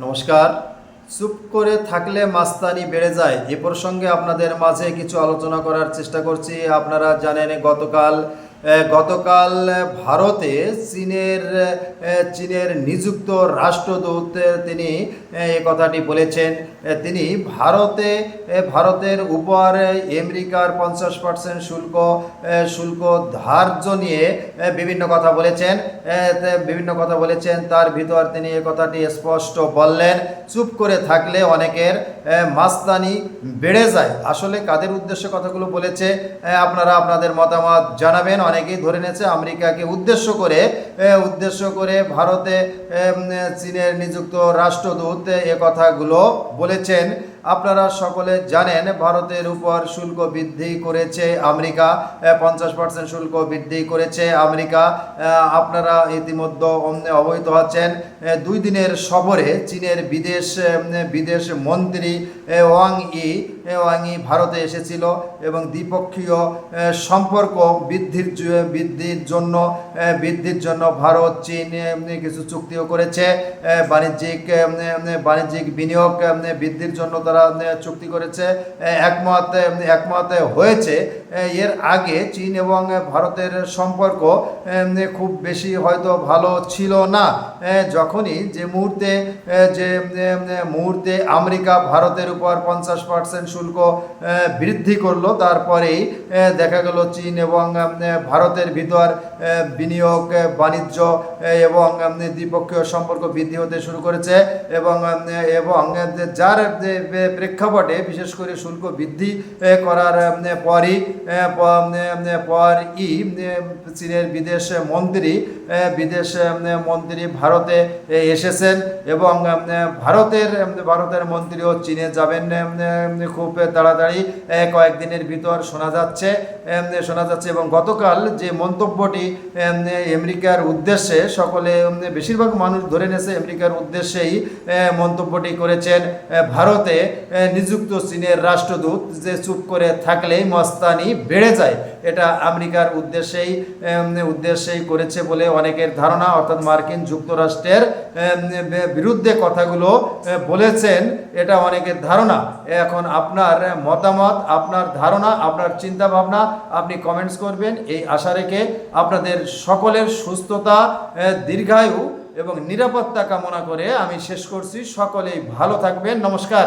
নমস্কার। চুপ করে থাকলে মাস্তানি বেড়ে যায় এ প্রসঙ্গে আপনাদের মাঝে কিছু আলোচনা করার চেষ্টা করছি। আপনারা জানেন গতকাল ভারতে চীনের নিযুক্ত রাষ্ট্রদূত তিনি এ কথাটি বলেছেন। তিনি ভারতের উপর আমেরিকার 50% শুল্ক ধার্য নিয়ে বিভিন্ন কথা বলেছেন। তার ভিতর তিনি এ কথাটি স্পষ্ট বললেন, চুপ করে থাকলে অনেকের মাস্তানি বেড়ে যায়। আসলে কাদের উদ্দেশ্যে কথাগুলো বলেছে আপনারা আপনাদের মতামত জানাবেন। অনেকেই ধরে নিয়েছে আমেরিকাকে উদ্দেশ্য করে ভারতে চীনের নিযুক্ত রাষ্ট্রদূত এ কথাগুলো বলেছেন। আপনারা সকলে জানেন ভারতের উপর শুল্ক বৃদ্ধি করেছে আমেরিকা, 50% শুল্ক বৃদ্ধি করেছে আমেরিকা। আপনারা ইতিমধ্যে অবহিত আছেন। 2 দিনের সফরে চীনের বিদেশ মন্ত্রী ওয়াং ই ভারতে এসেছিল এবং দ্বিপক্ষীয় সম্পর্ক বৃদ্ধির জন্য ভারত চীন কিছু চুক্তিও করেছে। বাণিজ্যিক বিনিয়োগ বৃদ্ধির জন্য তারা চুক্তি করেছে, একমত হয়েছে। এর আগে চীন এবং ভারতের সম্পর্ক খুব বেশি হয়তো ভালো ছিল না। যখনই যে মুহূর্তে আমেরিকা ভারতের উপর 50% শুল্ক বৃদ্ধি করলো, তারপরেই দেখা গেল চীন এবং ভারতের ভিতর বিনিয়োগ, বাণিজ্য এবং দ্বিপক্ষীয় সম্পর্ক বৃদ্ধি হতে শুরু করেছে। এবং যার প্রেক্ষাপটে বিশেষ করে শুল্ক বৃদ্ধি করার পরই চীনের বিদেশ মন্ত্রী ভারতে এসেছেন এবং ভারতের মন্ত্রীও চীনে যাবেন খুব তাড়াতাড়ি, কয়েকদিনের ভিতর শোনা যাচ্ছে। এবং গতকাল যে মন্তব্যটি আমেরিকার উদ্দেশ্যে বেশিরভাগ মানুষ ধরে নিয়েছে আমেরিকার উদ্দেশ্যেই মন্তব্যটি করেছেন ভারতে নিযুক্ত চীনের রাষ্ট্রদূত, যে চুপ করে থাকলেই মস্তানি বেড়ে যায়। এটা আমেরিকার উদ্দেশ্যেই করেছে বলে অনেকের ধারণা, অর্থাৎ মার্কিন যুক্তরাষ্ট্রের বিরুদ্ধে কথাগুলো বলেছেন, এটা অনেকের ধারণা। এখন আপনার মতামত, আপনার ধারণা, আপনার চিন্তা ভাবনা আপনি কমেন্টস করবেন এই আশা রেখে আপনাদের সকলের সুস্থতা, দীর্ঘায়ু এবং নিরাপত্তা কামনা করে আমি শেষ করছি। সকলেই ভালো থাকবেন। নমস্কার।